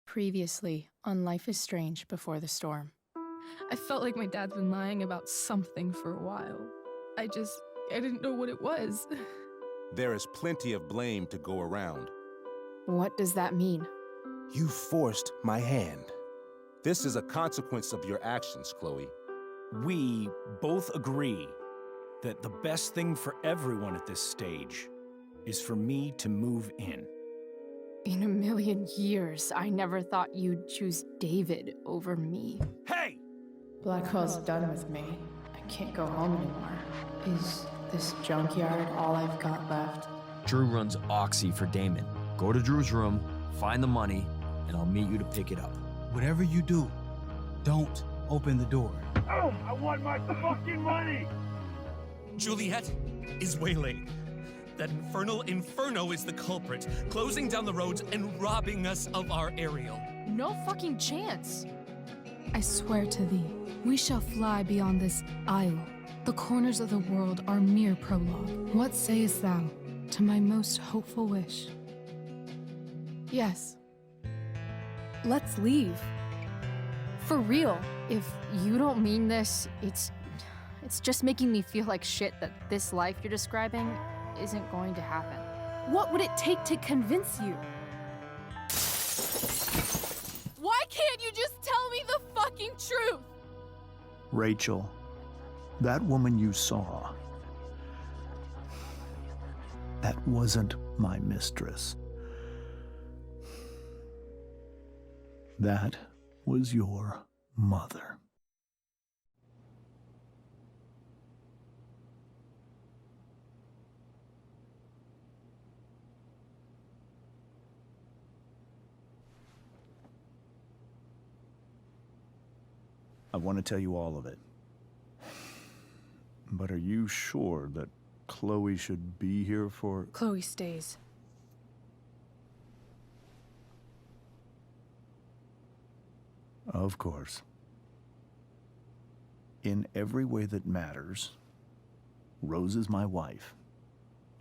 Previously on Life is Strange Before the Storm. I felt like my dad's been lying about something for a while. I didn't know what it was. There is plenty of blame to go around. What does that mean? You forced my hand. This is a consequence of your actions, Chloe. We both agree that the best thing for everyone at this stage is for me to move in. In a million years, I never thought you'd choose David over me. Hey! Blackwell's done with me. I can't go home anymore. Is this junkyard all I've got left? Drew runs Oxy for Damon. Go to Drew's room, find the money, and I'll meet you to pick it up. Whatever you do, don't open the door. Oh, I want my fucking money! Juliet is waylaid. That infernal inferno is the culprit, closing down the roads and robbing us of our Ariel. No fucking chance. I swear to thee, we shall fly beyond this isle. The corners of the world are mere prologue. What sayest thou to my most hopeful wish? Yes. Let's leave. For real. If you don't mean this, it's just making me feel like shit that this life you're describing isn't going to happen. What would it take to convince you? Why can't you just tell me the fucking truth? Rachel, that woman you saw, that wasn't my mistress. That was your mother. I want to tell you all of it. But are you sure that Chloe should be here for... Chloe stays. Of course. In every way that matters, Rose is my wife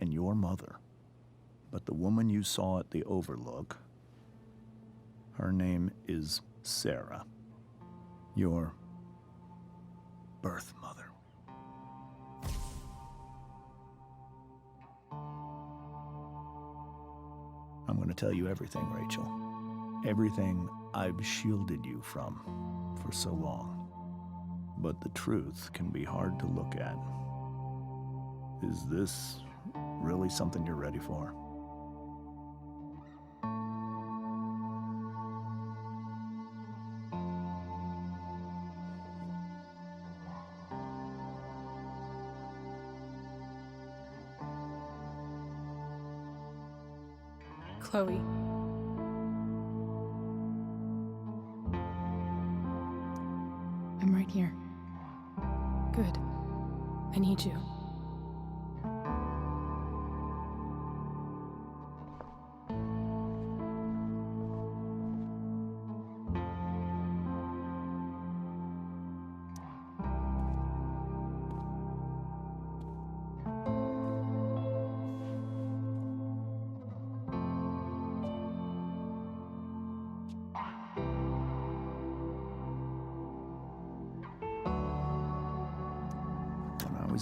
and your mother. But the woman you saw at the Overlook, her name is Sarah. Your birth mother. I'm going to tell you everything, Rachel. Everything I've shielded you from for so long. But the truth can be hard to look at. Is this really something you're ready for? Chloe. I'm right here. Good. I need you.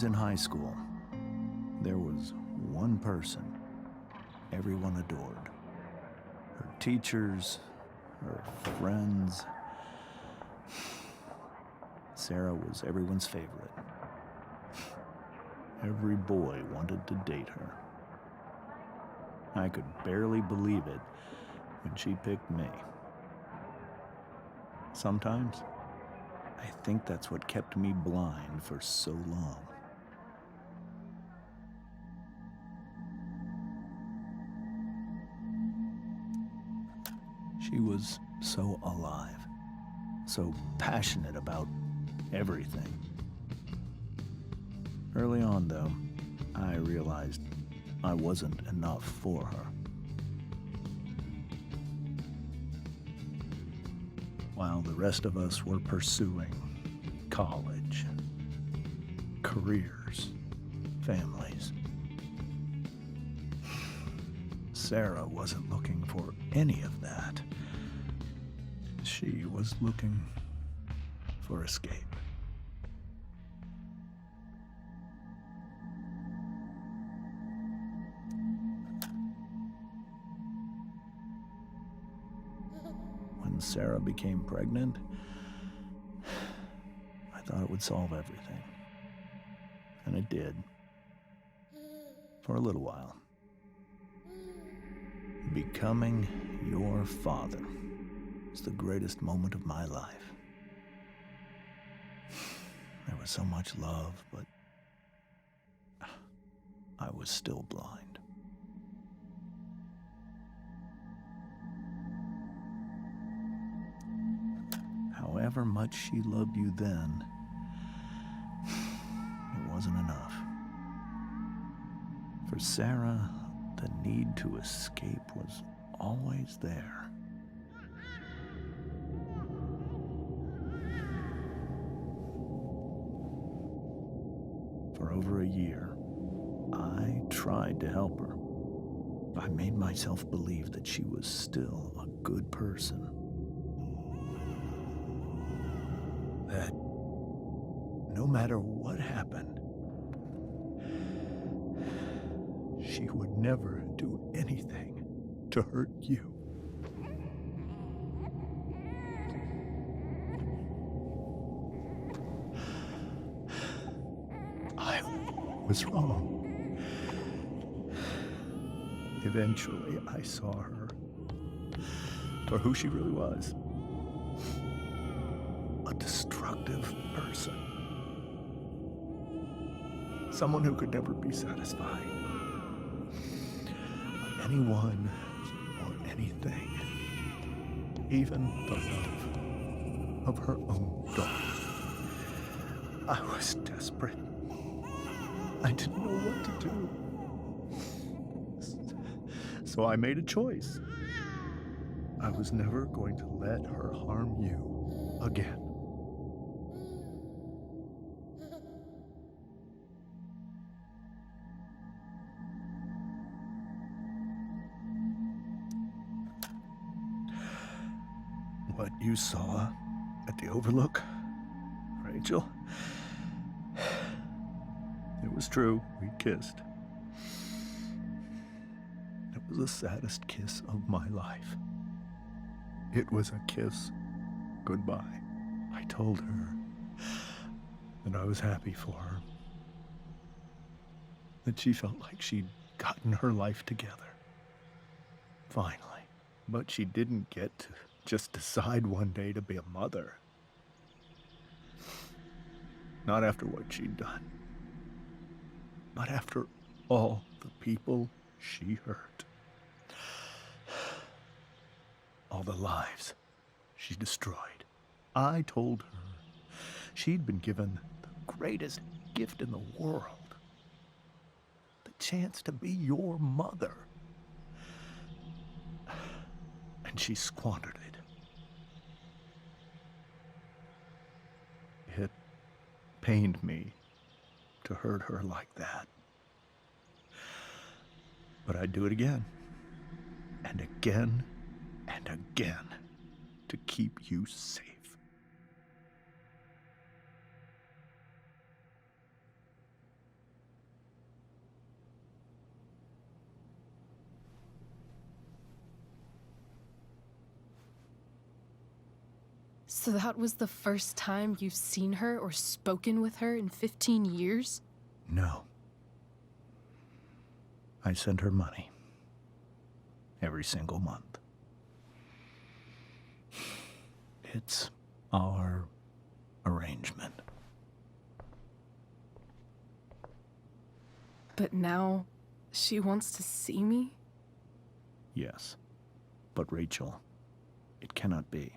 In high school, there was one person everyone adored. Her teachers, her friends. Sarah was everyone's favorite. Every boy wanted to date her. I could barely believe it when she picked me. Sometimes, I think that's what kept me blind for so long. She was so alive, so passionate about everything. Early on, though, I realized I wasn't enough for her. While the rest of us were pursuing college, careers, families, Sarah wasn't looking for any of that. she was looking for escape. When Sarah became pregnant, I thought it would solve everything. And it did. For a little while. Becoming your father is the greatest moment of my life. There was so much love, but I was still blind. However much she loved you then, it wasn't enough. For Sarah, the need to escape was always there. For over a year, I tried to help her. I made myself believe that she was still a good person. That no matter what happened, she would never do anything to hurt you. I was wrong. Eventually, I saw her for who she really was. A destructive person. Someone who could never be satisfied. Anyone or anything. Even the love of her own daughter. I was desperate. I didn't know what to do. So I made a choice. I was never going to let her harm you again. What you saw at the Overlook, Rachel, it was true. We kissed. It was the saddest kiss of my life. It was a kiss goodbye. I told her that I was happy for her. That she felt like she'd gotten her life together. Finally. But she didn't get to just decide one day to be a mother. Not after what she'd done. Not after all the people she hurt. All the lives she destroyed. I told her she'd been given the greatest gift in the world. The chance to be your mother. And she squandered it. It pained me to hurt her like that. But I'd do it again. And again and again to keep you safe. So that was the first time you've seen her or spoken with her in 15 years? No. I sent her money. Every single month. It's our arrangement. But now she wants to see me? Yes. But Rachel, it cannot be.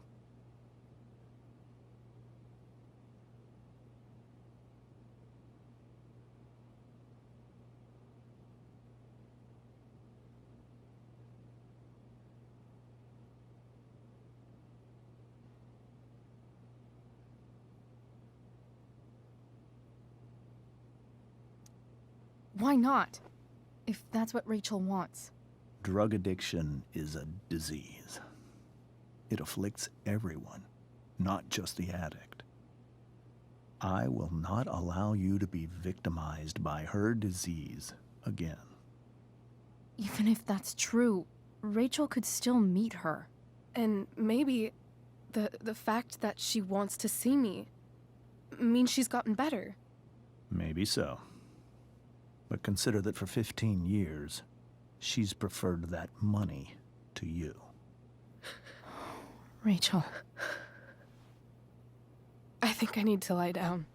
Why not? If that's what Rachel wants. Drug addiction is a disease. It afflicts everyone, not just the addict. I will not allow you to be victimized by her disease again. Even if that's true, Rachel could still meet her. And maybe the fact that she wants to see me means she's gotten better. Maybe so. But consider that for 15 years, she's preferred that money to you. Rachel. I think I need to lie down.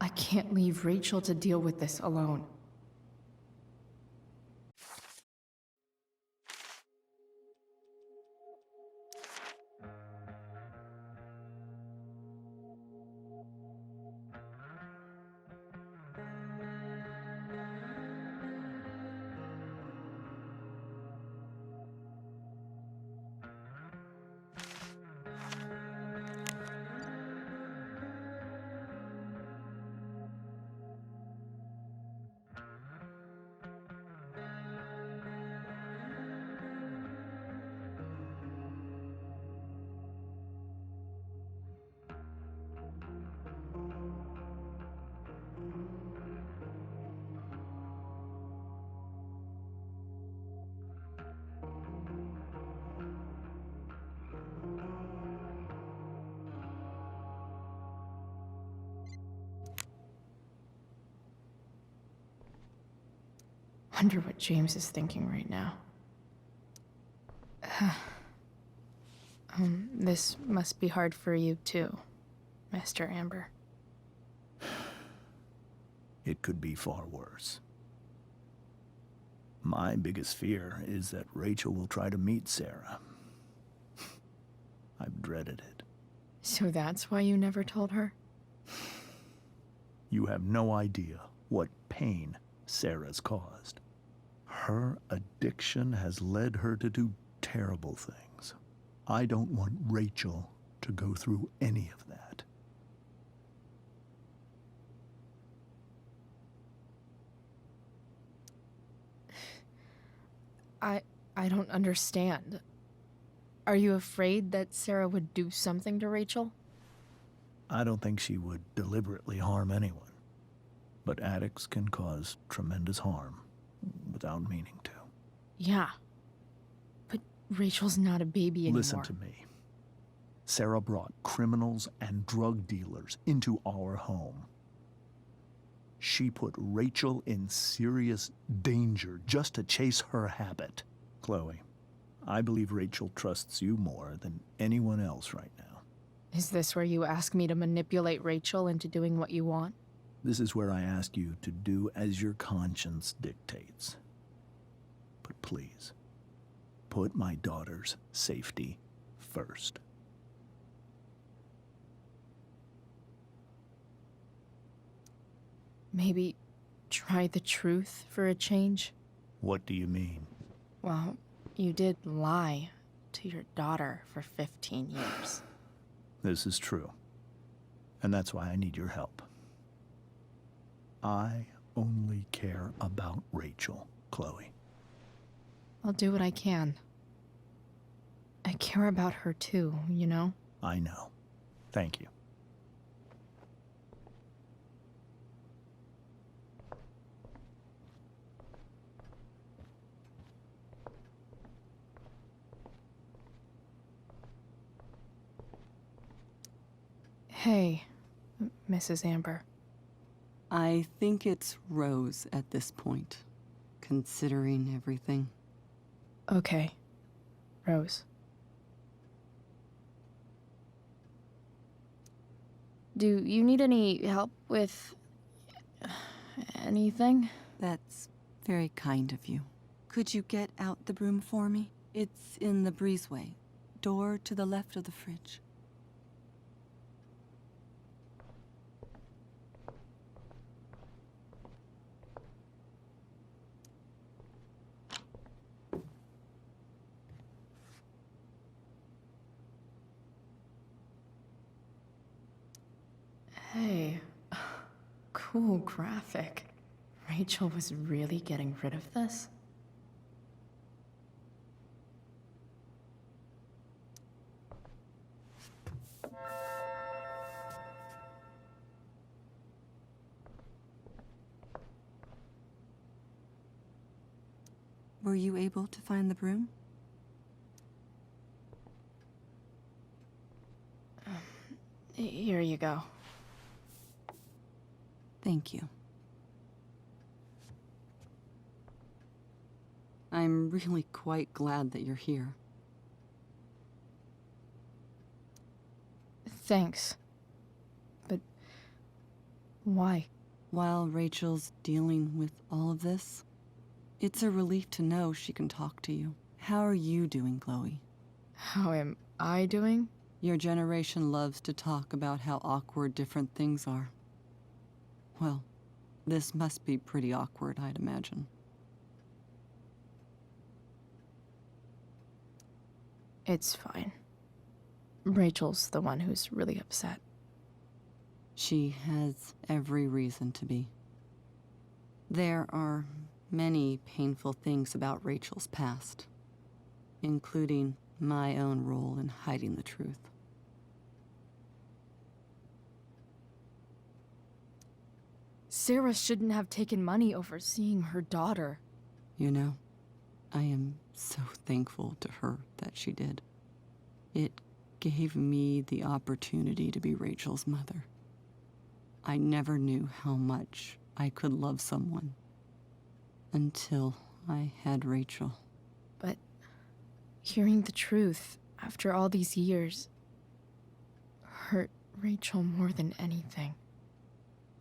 I can't leave Rachel to deal with this alone. Wonder what James is thinking right now. This must be hard for you too, Mr. Amber. It could be far worse. My biggest fear is that Rachel will try to meet Sarah. I've dreaded it. So that's why you never told her? You have no idea what pain Sarah's caused. Her addiction has led her to do terrible things. I don't want Rachel to go through any of that. I don't understand. Are you afraid that Sarah would do something to Rachel? I don't think she would deliberately harm anyone. But addicts can cause tremendous harm without meaning to. Yeah. But Rachel's not a baby anymore. Listen to me. Sarah brought criminals and drug dealers into our home. She put Rachel in serious danger just to chase her habit. Chloe, I believe Rachel trusts you more than anyone else right now. Is this where you ask me to manipulate Rachel into doing what you want? This is where I ask you to do as your conscience dictates. But please, put my daughter's safety first. Maybe try the truth for a change? What do you mean? Well, you did lie to your daughter for 15 years. This is true. And that's why I need your help. I only care about Rachel, Chloe. I'll do what I can. I care about her too, you know? I know. Thank you. Hey, Mrs. Amber. I think it's Rose at this point, considering everything. Okay, Rose. Do you need any help with anything? That's very kind of you. Could you get out the broom for me? It's in the breezeway. Door to the left of the fridge. Hey, cool graphic. Rachel was really getting rid of this? Were you able to find the broom? Here you go. Thank you. I'm really quite glad that you're here. Thanks. But why? While Rachel's dealing with all of this, it's a relief to know she can talk to you. How are you doing, Chloe? How am I doing? Your generation loves to talk about how awkward different things are. Well, this must be pretty awkward, I'd imagine. It's fine. Rachel's the one who's really upset. She has every reason to be. There are many painful things about Rachel's past, including my own role in hiding the truth. Sarah shouldn't have taken money over seeing her daughter. You know, I am so thankful to her that she did. It gave me the opportunity to be Rachel's mother. I never knew how much I could love someone until I had Rachel. But hearing the truth after all these years hurt Rachel more than anything.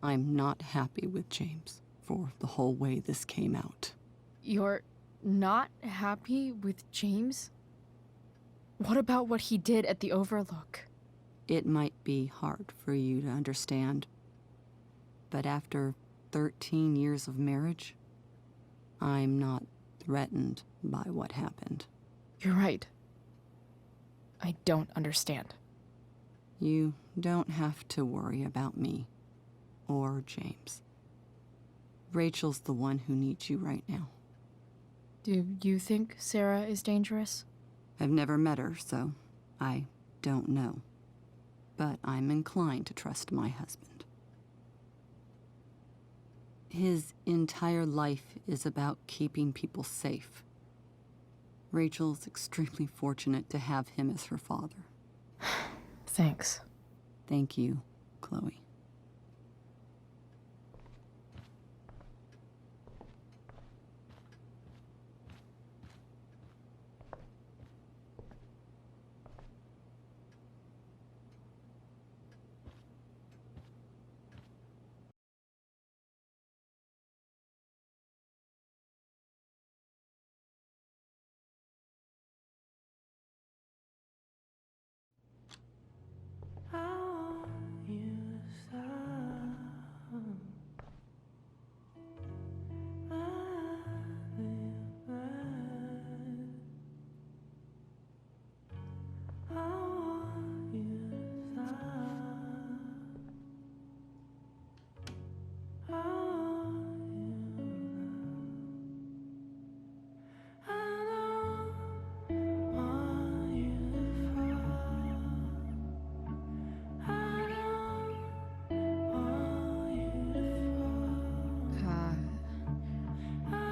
I'm not happy with James for the whole way this came out. You're not happy with James? What about what he did at the Overlook? It might be hard for you to understand, but after 13 years of marriage, I'm not threatened by what happened. You're right. I don't understand. You don't have to worry about me or James. Rachel's the one who needs you right now. Do you think Sarah is dangerous? I've never met her, so I don't know. But I'm inclined to trust my husband. His entire life is about keeping people safe. Rachel's extremely fortunate to have him as her father. Thanks. Thank you, Chloe.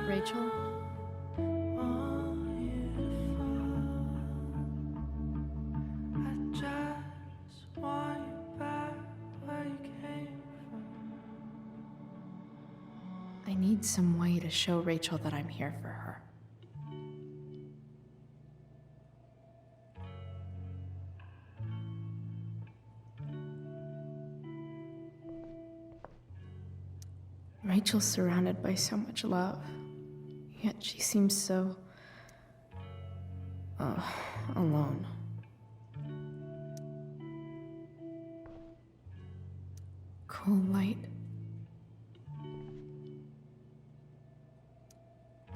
Rachel? I need some way to show Rachel that I'm here for her. Rachel's surrounded by so much love, yet she seems so alone. Cool light.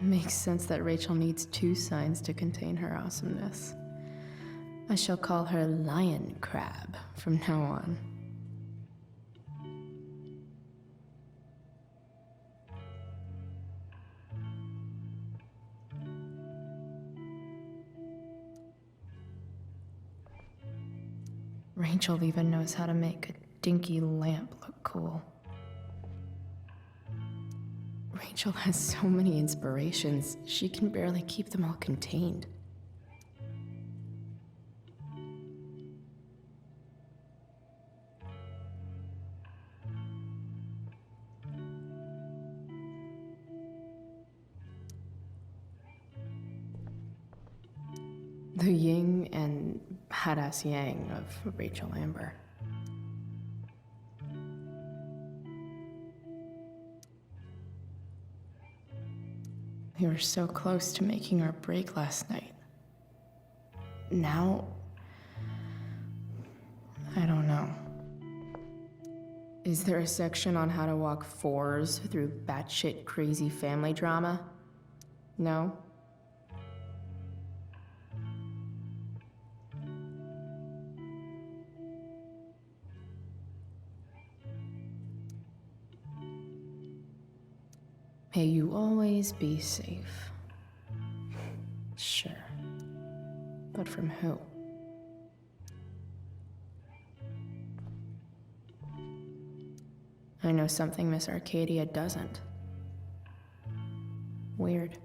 Makes sense that Rachel needs 2 signs to contain her awesomeness. I shall call her Lion Crab from now on. Rachel even knows how to make a dinky lamp look cool. Rachel has so many inspirations, she can barely keep them all contained. The yin and badass yang of Rachel Amber. We were so close to making our break last night. Now, I don't know. Is there a section on how to walk 4s through batshit crazy family drama? No? May you always be safe. Sure. But from who? I know something Miss Arcadia doesn't. Weird.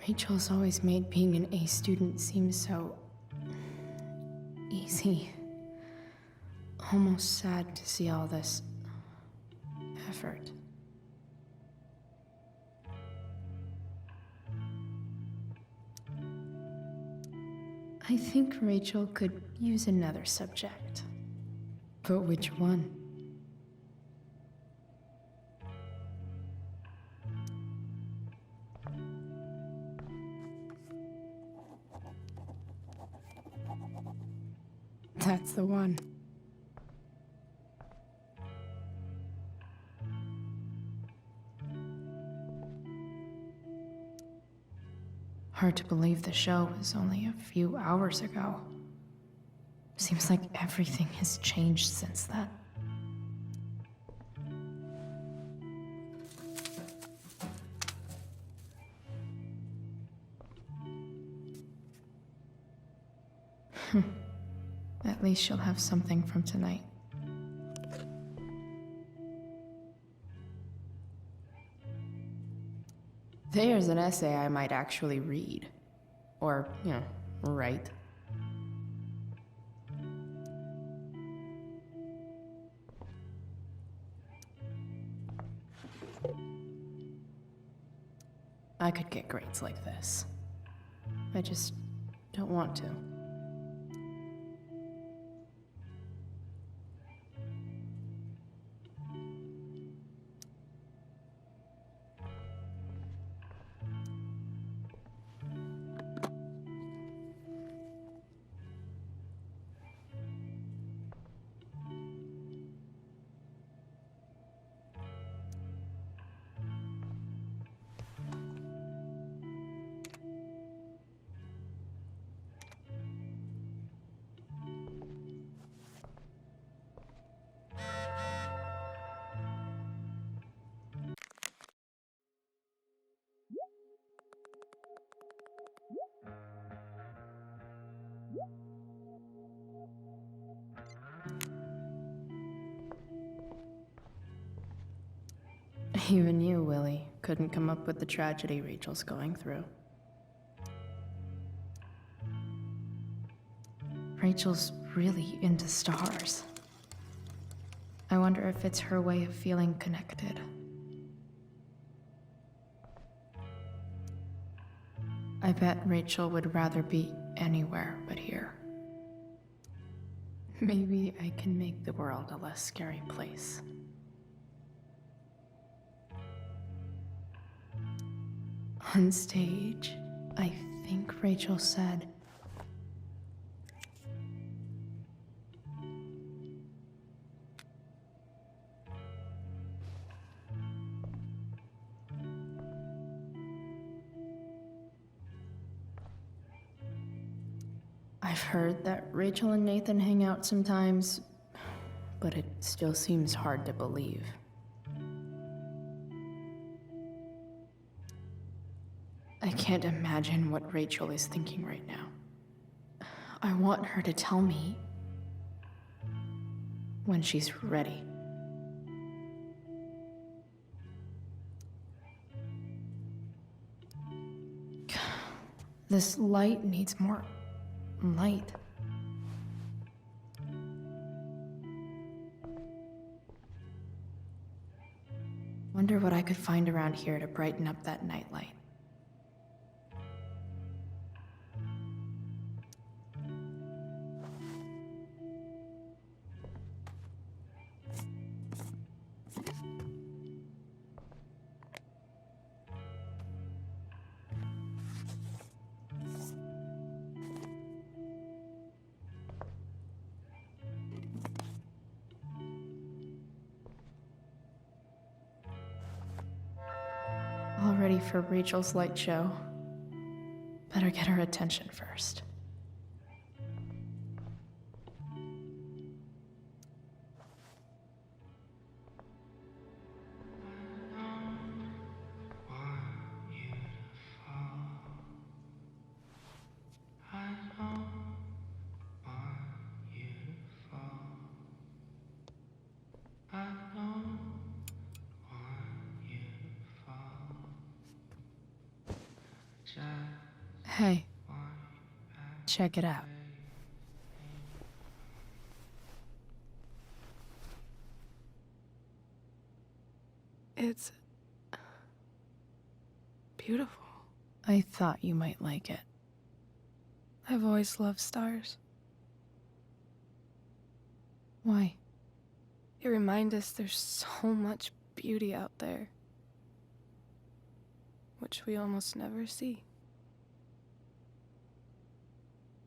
Rachel's always made being an A student seem so easy. Almost sad to see all this effort. I think Rachel could use another subject. But which one? That's the one. Hard to believe the show was only a few hours ago. Seems like everything has changed since then. At least she'll have something from tonight. There's an essay I might actually read. Or, write. I could get grades like this. I just don't want to. Even you, Willie, couldn't come up with the tragedy Rachel's going through. Rachel's really into stars. I wonder if it's her way of feeling connected. I bet Rachel would rather be anywhere but here. Maybe I can make the world a less scary place. On stage, I think Rachel said, I've heard that Rachel and Nathan hang out sometimes, but it still seems hard to believe. I can't imagine what Rachel is thinking right now. I want her to tell me when she's ready. This light needs more light. Wonder what I could find around here to brighten up that nightlight. All ready for Rachel's light show. Better get her attention first. Hey, check it out. It's beautiful. I thought you might like it. I've always loved stars. Why? They remind us there's so much beauty out there, which we almost never see.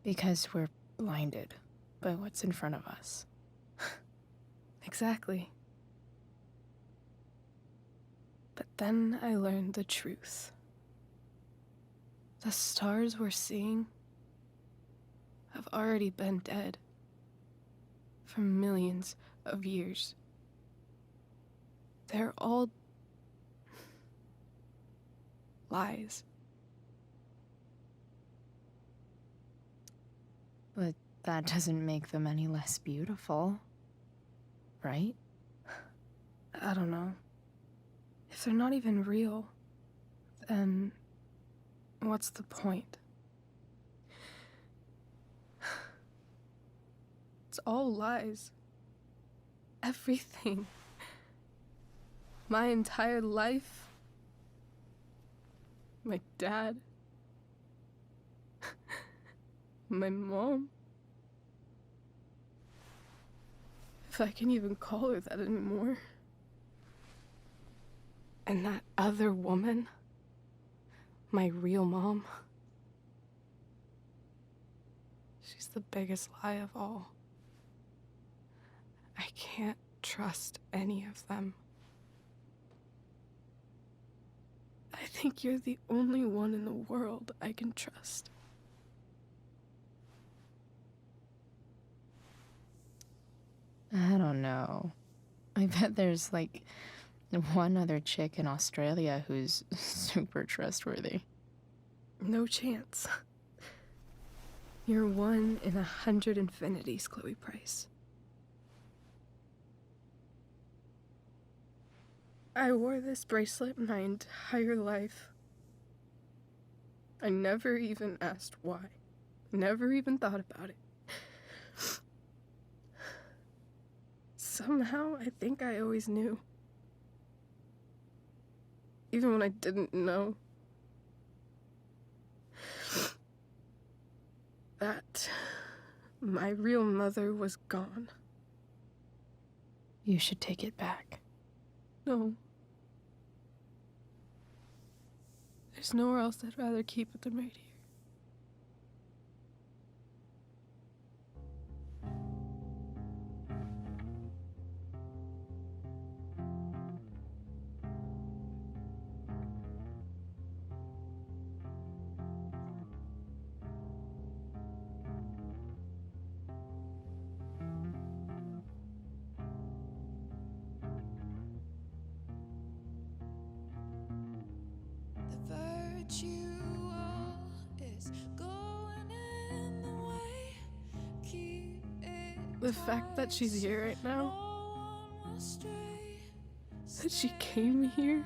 Because we're blinded by what's in front of us. Exactly. But then I learned the truth. The stars we're seeing have already been dead for millions of years. They're all lies. But that doesn't make them any less beautiful, right? I don't know. If they're not even real, then what's the point? It's all lies. Everything. My entire life. My dad. My mom. If I can even call her that anymore. And that other woman. My real mom. She's the biggest lie of all. I can't trust any of them. I think you're the only one in the world I can trust. I don't know. I bet there's like one other chick in Australia who's super trustworthy. No chance. You're 1 in 100 infinities, Chloe Price. I wore this bracelet my entire life. I never even asked why. Never even thought about it. Somehow, I think I always knew. Even when I didn't know. that my real mother was gone. You should take it back. No. There's nowhere else I'd rather keep it than right here. The fact that she's here right now, that she came here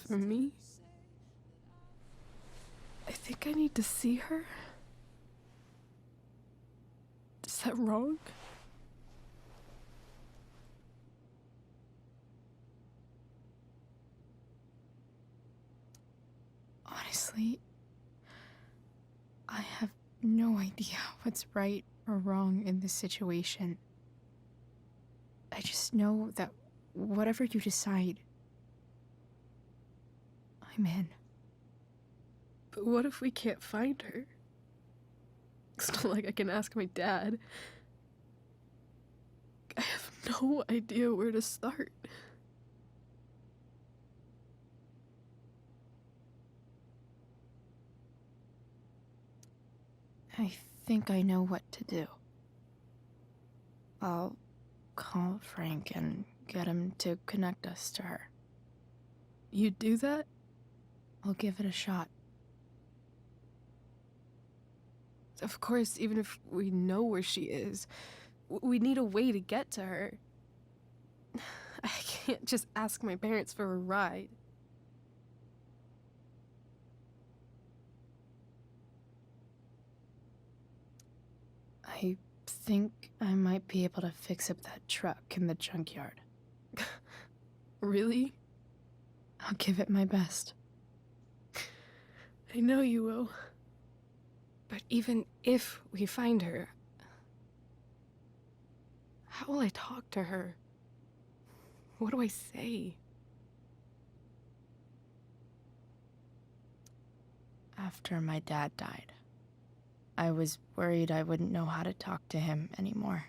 for me, I think I need to see her. Is that wrong? Honestly, I have no idea what's right or wrong in this situation. I just know that whatever you decide, I'm in. But what if we can't find her? It's not like I can ask my dad. I have no idea where to start. I think I know what to do. I'll call Frank and get him to connect us to her. You'd do that? I'll give it a shot. Of course, even if we know where she is, we need a way to get to her. I can't just ask my parents for a ride. I think I might be able to fix up that truck in the junkyard. Really? I'll give it my best. I know you will. But even if we find her, how will I talk to her? What do I say? After my dad died, I was worried I wouldn't know how to talk to him anymore.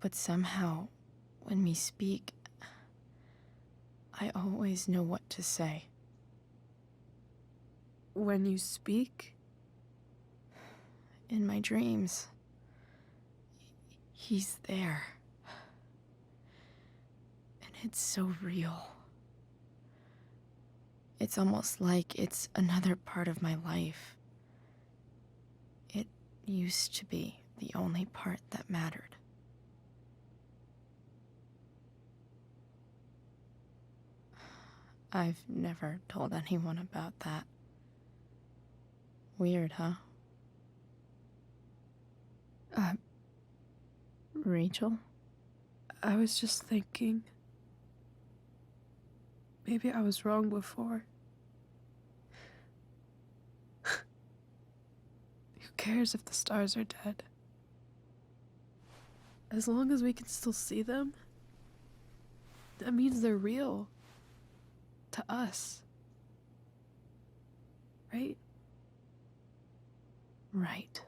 But somehow, when we speak, I always know what to say. When you speak? In my dreams, he's there. And it's so real. It's almost like it's another part of my life. It used to be the only part that mattered. I've never told anyone about that. Weird, huh? Rachel? I was just thinking. Maybe I was wrong before. Who cares if the stars are dead? As long as we can still see them, that means they're real. To us. Right? Right.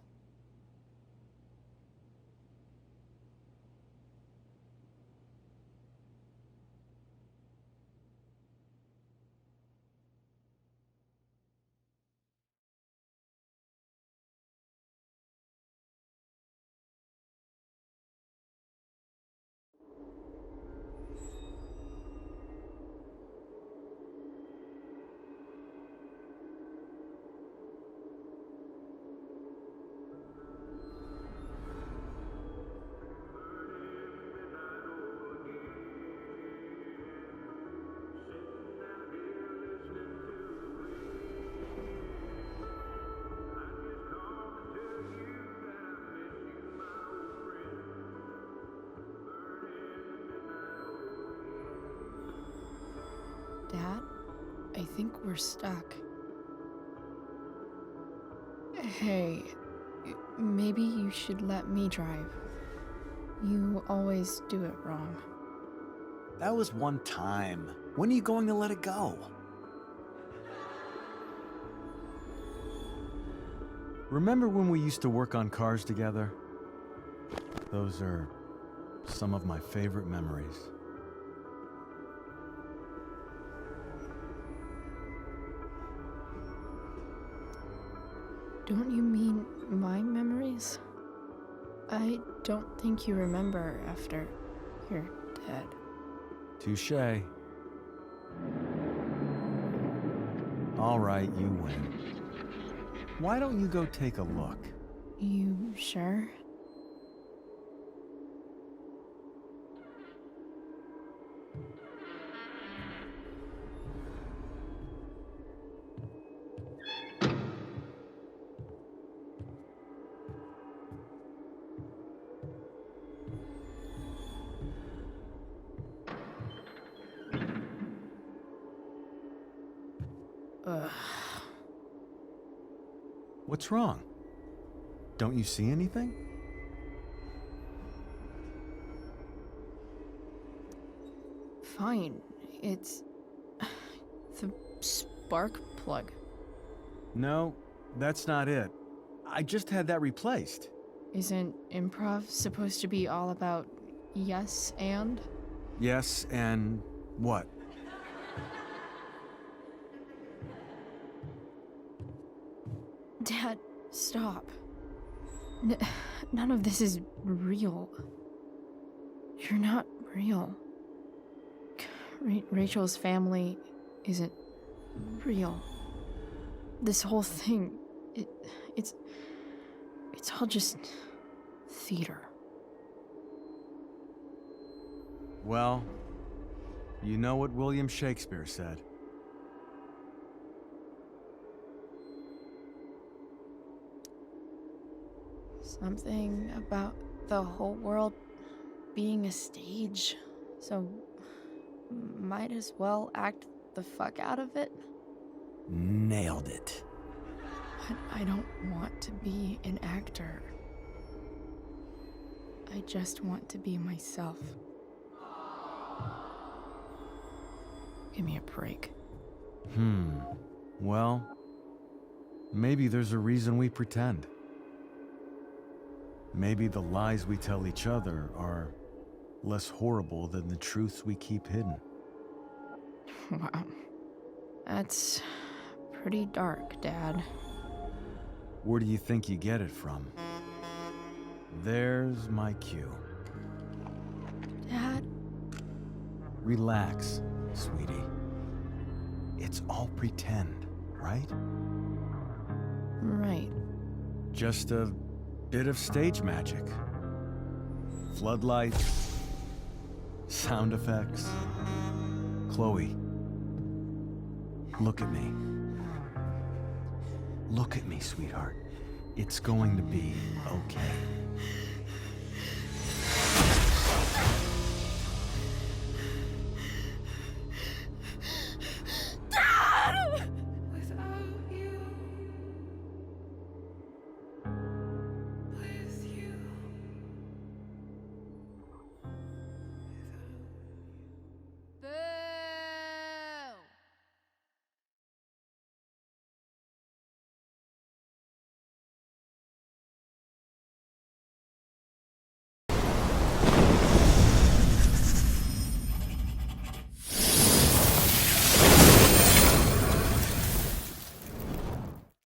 Dad, I think we're stuck. Hey, maybe you should let me drive. You always do it wrong. That was one time. When are you going to let it go? Remember when we used to work on cars together? Those are some of my favorite memories. Don't you mean my memories? I don't think you remember after you're dead. Touché. All right, you win. Why don't you go take a look? You sure? Ugh. What's wrong? Don't you see anything? Fine. It's the spark plug. No, that's not it. I just had that replaced. Isn't improv supposed to be all about yes and? Yes, and what? Dad, stop. None of this is real. You're not real. Rachel's family isn't real. This whole thing, it's all just theater. Well, you know what William Shakespeare said. Something about the whole world being a stage, so might as well act the fuck out of it. Nailed it. But I don't want to be an actor. I just want to be myself. Give me a break. Well, maybe there's a reason we pretend. Maybe the lies we tell each other are less horrible than the truths we keep hidden. Wow. That's pretty dark, Dad. Where do you think you get it from? There's my cue. Dad? Relax, sweetie. It's all pretend, right? Right. Just a bit of stage magic. Floodlights, sound effects. Chloe, look at me. Look at me, sweetheart. It's going to be okay.